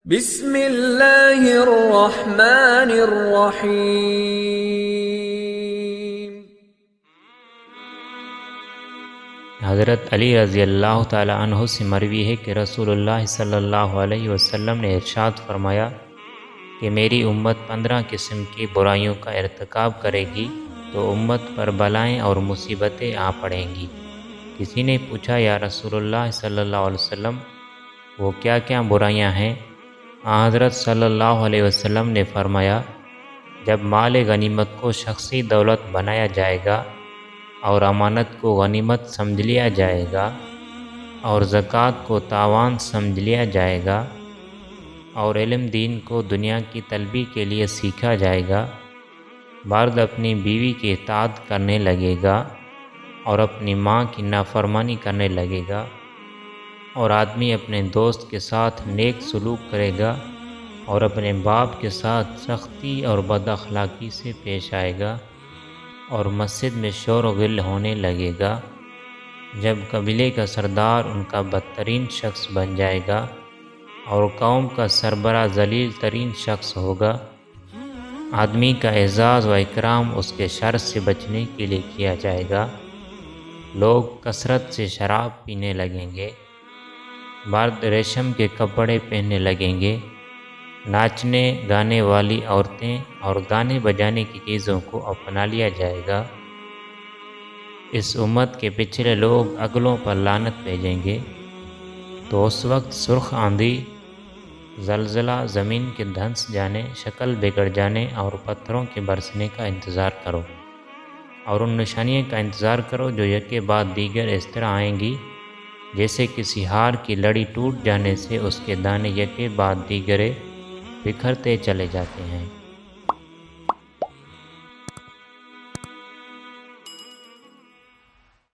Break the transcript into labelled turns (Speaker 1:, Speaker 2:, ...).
Speaker 1: بسم اللہ الرحمن الرحیم۔
Speaker 2: حضرت علی رضی اللہ تعالی عنہ سے مروی ہے کہ رسول اللہ صلی اللہ علیہ وسلم نے ارشاد فرمایا کہ میری امت 15 قسم کی برائیوں کا ارتکاب کرے گی تو امت پر بلائیں اور مصیبتیں آ پڑیں گی۔ کسی نے پوچھا یا رسول اللہ صلی اللہ علیہ وسلم وہ کیا کیا برائیاں ہیں؟ حضرت صلی اللہ علیہ وسلم نے فرمایا جب مال غنیمت کو شخصی دولت بنایا جائے گا اور امانت کو غنیمت سمجھ لیا جائے گا اور زکوٰۃ کو تاوان سمجھ لیا جائے گا اور علم دین کو دنیا کی طلبی کے لیے سیکھا جائے گا، مرد اپنی بیوی کی اطاعت کرنے لگے گا اور اپنی ماں کی نافرمانی کرنے لگے گا اور آدمی اپنے دوست کے ساتھ نیک سلوک کرے گا اور اپنے باپ کے ساتھ سختی اور بد اخلاقی سے پیش آئے گا اور مسجد میں شور و غل ہونے لگے گا، جب قبیلے کا سردار ان کا بدترین شخص بن جائے گا اور قوم کا سربراہ ذلیل ترین شخص ہوگا، آدمی کا اعزاز و اکرام اس کے شر سے بچنے کے لیے کیا جائے گا، لوگ کثرت سے شراب پینے لگیں گے، مرد ریشم کے کپڑے پہننے لگیں گے، ناچنے گانے والی عورتیں اور گانے بجانے کی چیزوں کو اپنا لیا جائے گا۔ اس امت کے پچھلے لوگ اگلوں پر لعنت بھیجیں گے تو اس وقت سرخ آندھی، زلزلہ، زمین کے دھنس جانے، شکل بگڑ جانے اور پتھروں کے برسنے کا انتظار کرو اور ان نشانیوں کا انتظار کرو جو یکے بعد دیگر اس طرح آئیں گی جیسے کسی ہار کی لڑی ٹوٹ جانے سے اس کے دانے یکے بعد دیگرے بکھرتے چلے جاتے ہیں۔